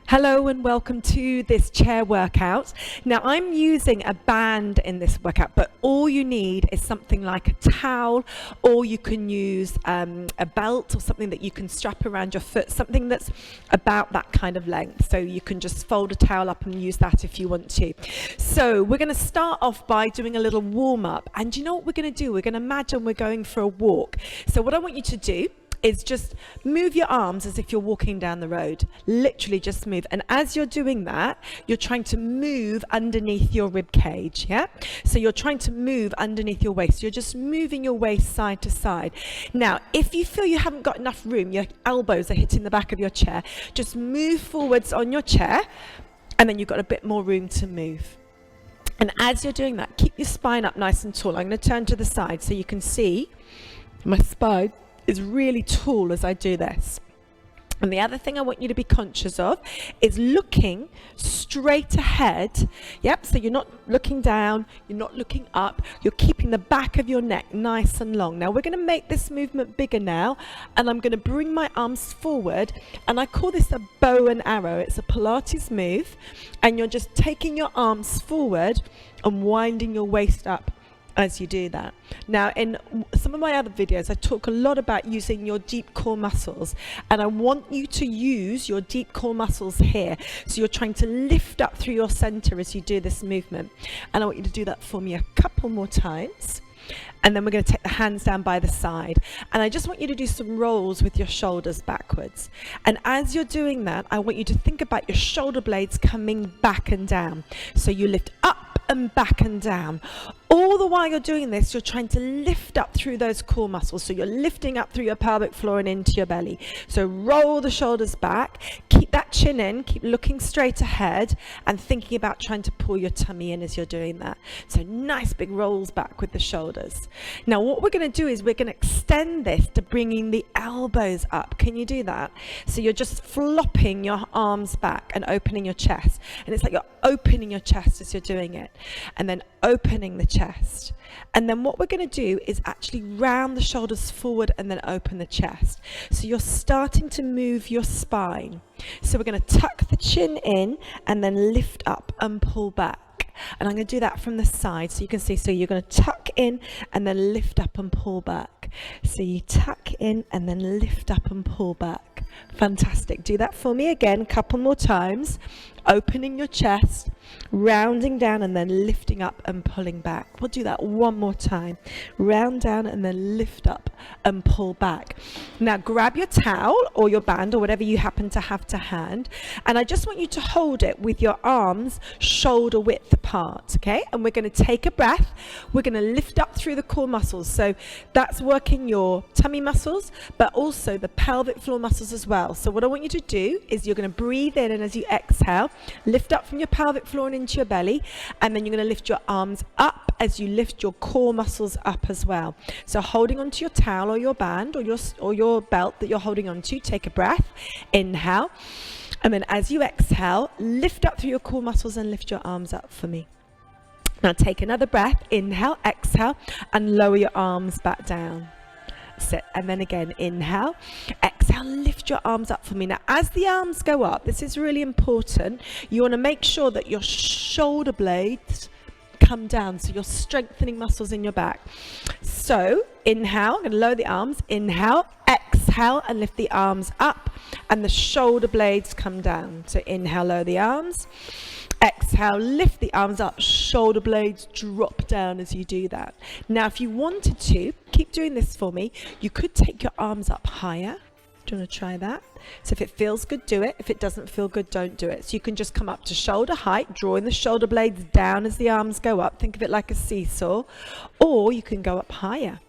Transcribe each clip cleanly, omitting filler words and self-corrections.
Hello and welcome to this chair workout. Now I'm using a band in this workout, but all you need is something like a towel, or you can use a belt or something that you can strap around your foot, something that's about that kind of length. So you can just fold a towel up and use that if you want to. So we're going to start off by doing a little warm up. And you know what we're going to do? We're going to imagine we're going for a walk. So what I want you to do is just move your arms as if you're walking down the road. Literally just move. And as you're doing that, you're trying to move underneath your rib cage, yeah? So you're trying to move underneath your waist. You're just moving your waist side to side. Now, if you feel you haven't got enough room, your elbows are hitting the back of your chair, just move forwards on your chair, and then you've got a bit more room to move. And as you're doing that, keep your spine up nice and tall. I'm going to turn to the side so you can see my spine is really tall as I do this. And the other thing I want you to be conscious of is looking straight ahead. Yep, so you're not looking down, you're not looking up, you're keeping the back of your neck nice and long. Now we're going to make this movement bigger now, and I'm going to bring my arms forward, and I call this a bow and arrow. It's a Pilates move, and you're just taking your arms forward and winding your waist up as you do that. Now, in some of my other videos, I talk a lot about using your deep core muscles, and I want you to use your deep core muscles here. So you're trying to lift up through your center as you do this movement. And I want you to do that for me a couple more times. And then we're going to take the hands down by the side. And I just want you to do some rolls with your shoulders backwards. And as you're doing that, I want you to think about your shoulder blades coming back and down. So you lift up and back and down. All the while you're doing this, you're trying to lift up through those core muscles. So you're lifting up through your pelvic floor and into your belly. So roll the shoulders back, keep that chin in, keep looking straight ahead and thinking about trying to pull your tummy in as you're doing that. So nice big rolls back with the shoulders. Now what we're going to do is we're going to extend this to bringing the elbows up. Can you do that? So you're just flopping your arms back and opening your chest. And it's like you're opening your chest as you're doing it. And then opening the chest. And then what we're going to do is actually round the shoulders forward and then open the chest. So you're starting to move your spine. So we're going to tuck the chin in and then lift up and pull back. And I'm going to do that from the side so you can see. So you're going to tuck in and then lift up and pull back. So you tuck in and then lift up and pull back. Fantastic. Do that for me again, a couple more times. Opening your chest, rounding down and then lifting up and pulling back. We'll do that one more time. Round down and then lift up and pull back. Now grab your towel or your band or whatever you happen to have to hand, and I just want you to hold it with your arms shoulder width apart, okay? And we're going to take a breath. We're going to lift up through the core muscles. So that's working your tummy muscles, but also the pelvic floor muscles as well. So what I want you to do is you're going to breathe in, and as you exhale, lift up from your pelvic floor and into your belly, and then you're going to lift your arms up as you lift your core muscles up as well. So holding onto your towel or your band or your belt that you're holding onto, take a breath, inhale, and then as you exhale, lift up through your core muscles and lift your arms up for me. Now take another breath, inhale, exhale, and lower your arms back down. Sit, and then again, inhale, exhale, lift your arms up for me. Now as the arms go up, this is really important, you want to make sure that your shoulder blades come down, so you're strengthening muscles in your back. So inhale, I'm going to lower the arms, inhale, exhale, and lift the arms up, and the shoulder blades come down. So inhale, lower the arms, exhale, lift the arms up, shoulder blades drop down as you do that. Now if you wanted to, keep doing this for me, you could take your arms up higher. Do you want to try that? So if it feels good, do it. If it doesn't feel good, don't do it. So you can just come up to shoulder height, drawing the shoulder blades down as the arms go up. Think of it like a seesaw. Or you can go up higher.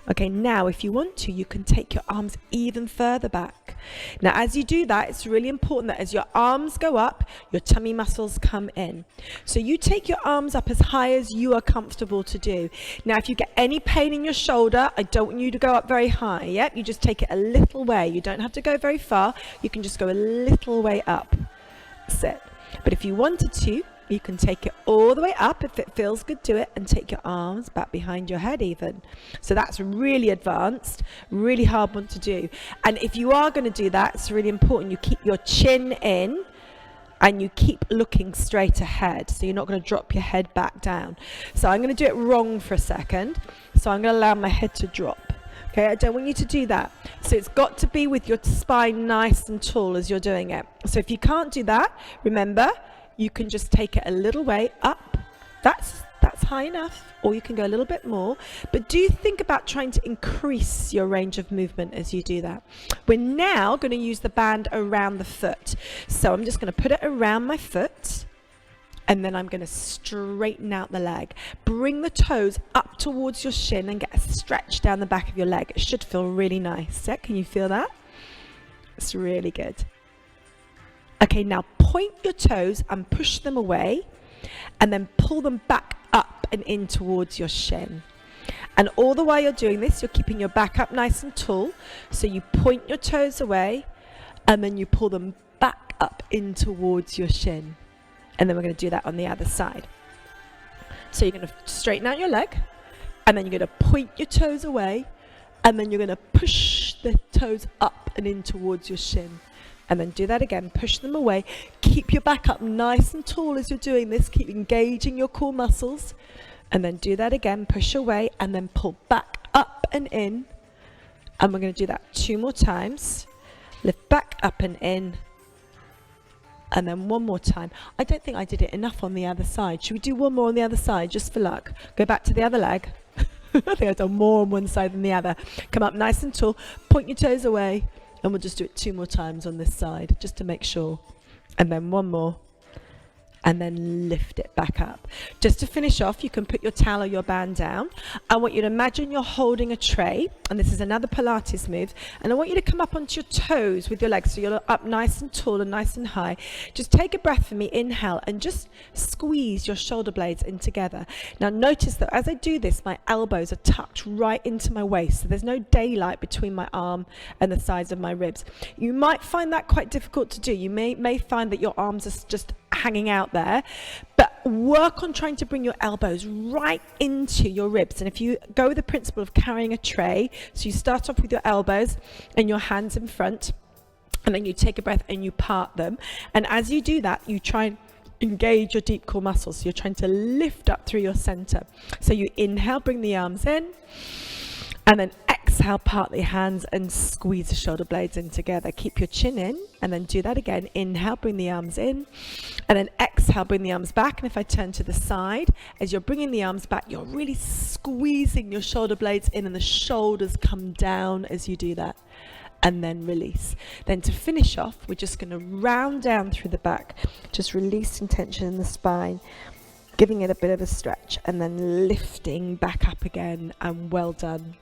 Okay, now if you want to, you can take your arms even further back. Now as you do that, it's really important that as your arms go up, your tummy muscles come in. So you take your arms up as high as you are comfortable to do. Now if you get any pain in your shoulder, I don't want you to go up very high. Yep, you just take it a little way. You don't have to go very far. You can just go a little way up. Sit. But if you wanted to, You can take it all the way up if it feels good, do it, and take your arms back behind your head even. So that's really advanced, really hard one to do. And if you are going to do that, it's really important you keep your chin in and you keep looking straight ahead. So you're not going to drop your head back down. So I'm going to do it wrong for a second. So I'm going to allow my head to drop. Okay, I don't want you to do that. So it's got to be with your spine nice and tall as you're doing it. So if you can't do that, remember, you can just take it a little way up. That's high enough, or you can go a little bit more. But do think about trying to increase your range of movement as you do that. We're now going to use the band around the foot. So I'm just going to put it around my foot, and then I'm going to straighten out the leg. Bring the toes up towards your shin and get a stretch down the back of your leg. It should feel really nice. Yeah? Can you feel that? It's really good. Okay, now point your toes and push them away, and then pull them back up and in towards your shin. And all the while you're doing this, you're keeping your back up nice and tall. So you point your toes away, and then you pull them back up in towards your shin. And then we're going to do that on the other side. So you're going to straighten out your leg, and then you're going to point your toes away, and then you're going to push the toes up and in towards your shin. And then do that again, push them away. Keep your back up nice and tall as you're doing this. Keep engaging your core muscles. And then do that again, push away, and then pull back up and in. And we're going to do that 2 more times. Lift back up and in. And then 1 more time. I don't think I did it enough on the other side. Should we do 1 more on the other side, just for luck? Go back to the other leg. I think I've done more on one side than the other. Come up nice and tall. Point your toes away. And we'll just do it 2 more times on this side, just to make sure. And then 1 more. And then lift it back up. Just to finish off, you can put your towel or your band down. I want you to imagine you're holding a tray, and this is another Pilates move, and I want you to come up onto your toes with your legs, so you're up nice and tall and nice and high. Just take a breath for me, inhale, and just squeeze your shoulder blades in together. Now notice that as I do this, my elbows are tucked right into my waist, so there's no daylight between my arm and the sides of my ribs. You might find that quite difficult to do. You may find that your arms are just hanging out there, but work on trying to bring your elbows right into your ribs. And if you go with the principle of carrying a tray, so you start off with your elbows and your hands in front, and then you take a breath and you part them, and as you do that, you try and engage your deep core muscles. So you're trying to lift up through your center. So you inhale, bring the arms in, and then exhale, part the hands and squeeze the shoulder blades in together. Keep your chin in, and then do that again. Inhale, bring the arms in, and then exhale, bring the arms back. And if I turn to the side, as you're bringing the arms back, you're really squeezing your shoulder blades in, and the shoulders come down as you do that. And then release. Then to finish off, we're just going to round down through the back, just releasing tension in the spine, giving it a bit of a stretch, and then lifting back up again, and well done.